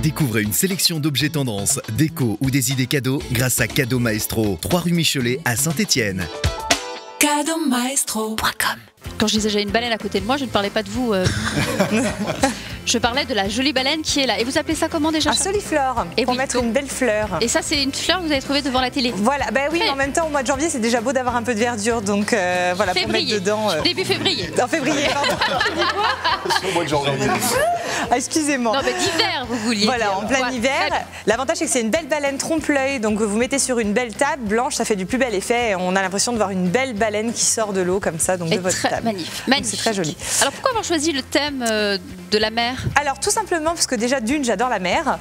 Découvrez une sélection d'objets tendance, déco ou des idées cadeaux grâce à Cadeau Maestro, 3 rue Michelet à Saint-Étienne. Cadeaumaestro.com. Quand je disais j'ai une baleine à côté de moi, je ne parlais pas de vous. Je parlais de la jolie baleine qui est là. Et vous appelez ça comment déjà? Un soliflore, pour oui, mettre une belle fleur. Et ça, c'est une fleur que vous avez trouvée devant la télé? Voilà, bah oui, mais en même temps, au mois de janvier, c'est déjà beau d'avoir un peu de verdure, donc voilà, pour mettre dedans. Début février. En février, pardon. Au mois de janvier. Ah, excusez-moi. Non, mais d'hiver, vous vouliez Voilà, dire. en plein hiver. L'avantage, c'est que c'est une belle baleine trompe-l'œil, donc vous mettez sur une belle table blanche, ça fait du plus bel effet. Et on a l'impression de voir une belle baleine qui sort de l'eau comme ça, donc de votre table. Magnifique. C'est très joli. Alors pourquoi avoir choisi le thème de la mer? Alors tout simplement parce que déjà d'une, j'adore la mer.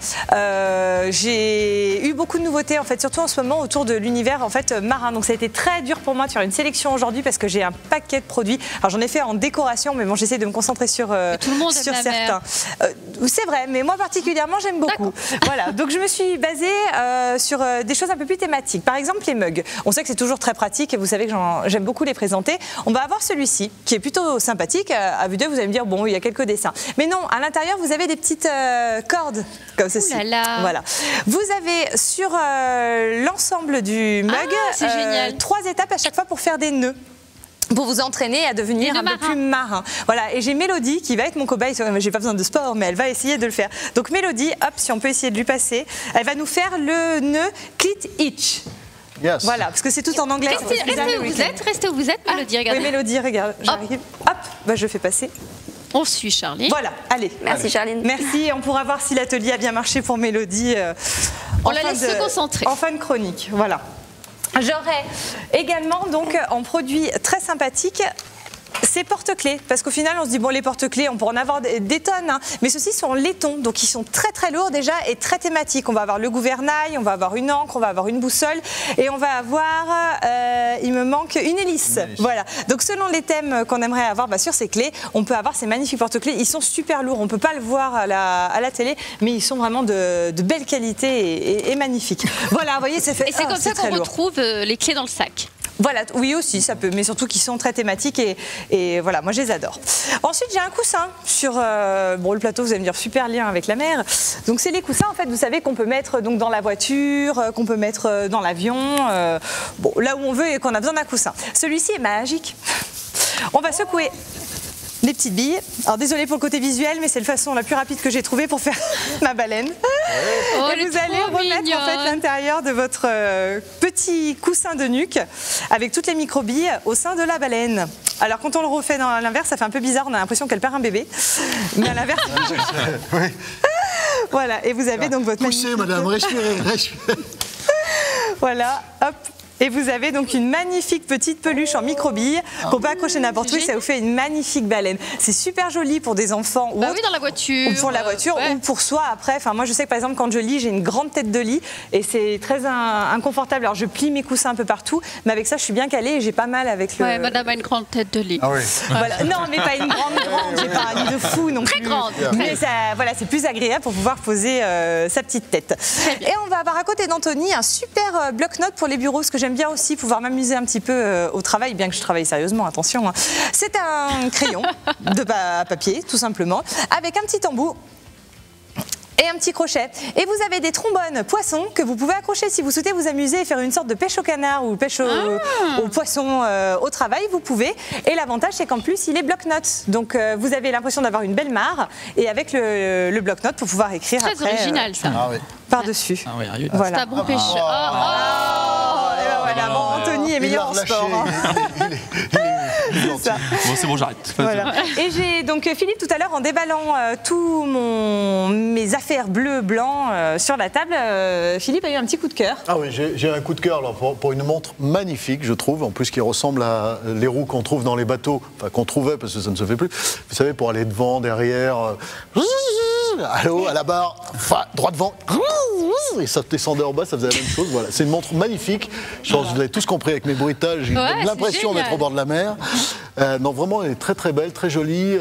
J'ai eu beaucoup de nouveautés en fait, surtout en ce moment autour de l'univers en fait marin. Donc ça a été très dur pour moi de faire une sélection aujourd'hui parce que j'ai un paquet de produits. Alors j'en ai fait en décoration, mais bon, j'essaie de me concentrer sur tout le monde sur aime certains. C'est vrai, mais moi particulièrement j'aime beaucoup. Voilà, donc je me suis basée sur des choses un peu plus thématiques. Par exemple les mugs. On sait que c'est toujours très pratique et vous savez que j'aime beaucoup les présenter. On va avoir celui-ci qui est plutôt sympathique. À vue d'œil, vous allez me dire bon, il y a quelques dessins, mais non. À l'intérieur, vous avez des petites cordes comme ceci. Ouh là là. Voilà. Vous avez sur l'ensemble du mug c'est génial. 3 étapes à chaque fois pour faire des nœuds, pour vous entraîner à devenir un peu plus marin. Voilà, et j'ai Mélodie qui va être mon cobaye. J'ai pas besoin de sport, mais elle va essayer de le faire. Donc Mélodie, hop, si on peut essayer de lui passer, elle va nous faire le nœud clit hitch. Yes. Voilà, parce que c'est tout en anglais. Restez où vous êtes, Mélodie, regardez. Oui, Mélodie, regarde, j'arrive. Hop, bah, je fais passer. On suit Charline. Voilà, allez. Merci Charline. Merci, on pourra voir si l'atelier a bien marché pour Mélodie. On la laisse se concentrer. En fin de chronique, voilà. J'aurai également donc en produit très sympathique ces porte-clés, parce qu'au final on se dit bon, les porte-clés on peut en avoir des tonnes, hein, mais ceux-ci sont laiton, donc ils sont très très lourds déjà et très thématiques. On va avoir le gouvernail, on va avoir une ancre, on va avoir une boussole et on va avoir, il me manque une hélice. Voilà, donc selon les thèmes qu'on aimerait avoir sur ces clés, on peut avoir ces magnifiques porte-clés. Ils sont super lourds, on peut pas le voir à la télé, mais ils sont vraiment de belle qualité et magnifiques. Voilà, vous voyez, c'est fait. Et c'est comme ça qu'on retrouve les clés dans le sac. Voilà, oui aussi, ça peut, mais surtout qu'ils sont très thématiques et voilà, moi je les adore. Ensuite, j'ai un coussin sur le plateau, vous allez me dire super lien avec la mer. Donc c'est les coussins en fait, vous savez qu'on peut mettre donc dans la voiture, qu'on peut mettre dans l'avion, là où on veut et qu'on a besoin d'un coussin. Celui-ci est magique. On va secouer les petites billes. Alors désolé pour le côté visuel, mais c'est la façon la plus rapide que j'ai trouvée pour faire ma baleine. Et vous allez remettre en fait l'intérieur de votre petit coussin de nuque avec toutes les micro-billes au sein de la baleine. Alors quand on le refait dans l'inverse, ça fait un peu bizarre, on a l'impression qu'elle perd un bébé. Mais à l'inverse... Voilà, et vous avez donc votre... Poussez madame, respirez, respirez. Voilà, hop. Et vous avez donc une magnifique petite peluche en micro-billes qu'on peut accrocher n'importe où et ça vous fait une magnifique baleine. C'est super joli pour des enfants ou oui, dans la voiture. Ou pour la voiture ou pour soi après. Enfin, moi je sais que par exemple quand je lis, j'ai une grande tête de lit et c'est très inconfortable. Alors je plie mes coussins un peu partout, mais avec ça je suis bien calée et j'ai pas mal avec le... Ouais, madame a une grande tête de lit. Ah oui. Voilà. Non, mais pas une grande, j'ai pas un lit de fou non plus. Très grande. Mais ça, voilà, c'est plus agréable pour pouvoir poser sa petite tête. Et on va avoir à côté d'Anthony un super bloc-notes pour les bureaux, parce que j'aime bien aussi pouvoir m'amuser un petit peu au travail, bien que je travaille sérieusement, attention. Hein. C'est un crayon de papier, tout simplement, avec un petit embout et un petit crochet. Et vous avez des trombones poissons que vous pouvez accrocher si vous souhaitez vous amuser et faire une sorte de pêche au canard ou pêche au poisson au travail, vous pouvez. Et l'avantage, c'est qu'en plus, il est bloc-notes. Donc, vous avez l'impression d'avoir une belle mare et avec le bloc-notes pour pouvoir écrire très après, original, ça. Ah oui. Par-dessus. Ah oui, voilà. C'est un bon pêche. Voilà, bon, Anthony est meilleur en sport. Hein. Bon, c'est bon, j'arrête. Voilà. Et j'ai donc Philippe tout à l'heure en déballant tous mes affaires bleues, blancs sur la table. Philippe a eu un petit coup de cœur. Ah oui, j'ai un coup de cœur pour une montre magnifique, je trouve, en plus qui ressemble à les roues qu'on trouve dans les bateaux, enfin qu'on trouvait parce que ça ne se fait plus. Vous savez, pour aller devant, derrière, allô, à la barre, droit devant, et ça descendait en bas, ça faisait la même chose. Voilà, c'est une montre magnifique. Je pense que vous avez tous compris avec mes bruitages, j'ai l'impression d'être au bord de la mer. Non, vraiment, elle est très très belle, très jolie.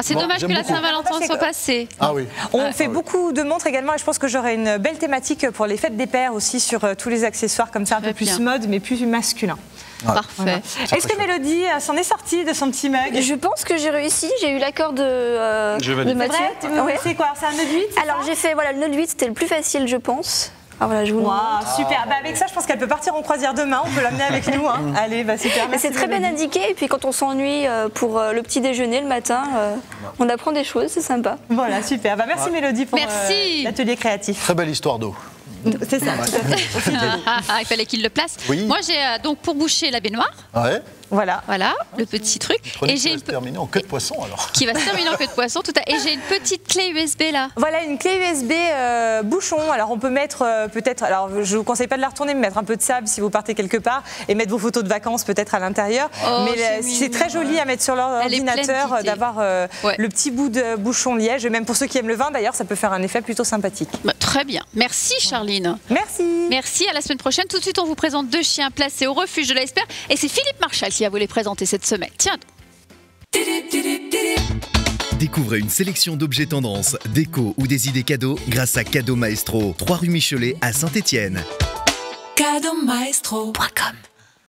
C'est dommage que la Saint-Valentin soit passée. Ah oui. On fait beaucoup de montres également et je pense que j'aurai une belle thématique pour les fêtes des pères aussi sur tous les accessoires comme ça, un peu plus mode mais plus masculin. Parfait. Est-ce que Mélodie s'en est sortie de son petit mug? Je pense que j'ai réussi, j'ai eu l'accord de Je valide. Mathieu. C'est vrai? Ouais. C'est quoi? C'est un nœud de 8? Alors j'ai fait le nœud de 8, c'était le plus facile je pense. Ah voilà, je vous le montre. Waouh, super. Bah, avec ça, je pense qu'elle peut partir en croisière demain. On peut l'amener avec nous. Hein. Allez, bah, super. Mais Merci, c'est très bien Mélodie. indiqué et puis quand on s'ennuie pour le petit déjeuner le matin, on apprend des choses, c'est sympa. Voilà, super. Bah, merci Mélodie pour Merci. l'atelier créatif. Très belle histoire d'eau. C'est ça, tout à fait. Au fil de l'eau. Il fallait qu'il le place. Oui. Moi, j'ai donc pour boucher la baignoire. Ouais. Voilà. Voilà, le petit truc. Prenez Et qui j'ai va une se terminer en queue de poisson alors. qui va se terminer en queue de poisson. Et j'ai une petite clé USB là. Voilà une clé USB bouchon. Alors on peut mettre peut-être, alors je vous conseille pas de la retourner, mais mettre un peu de sable si vous partez quelque part et mettre vos photos de vacances peut-être à l'intérieur. Oh, mais c'est c'est mignon. très joli à mettre sur Elle est pleine l'ordinateur d'idées. d'avoir Ouais. le petit bout de bouchon liège. Et même pour ceux qui aiment le vin d'ailleurs, ça peut faire un effet plutôt sympathique. Bah, très bien. Merci Charline. Merci. Merci, à la semaine prochaine. Tout de suite, on vous présente 2 chiens placés au refuge de l'Esper. Et c'est Philippe Marchal qui va vous les présenter cette semaine. Tiens. Découvrez une sélection d'objets tendances, déco ou des idées cadeaux grâce à Cadeau Maestro, 3 rue Michelet à Saint-Étienne. Cadeaumaestro.com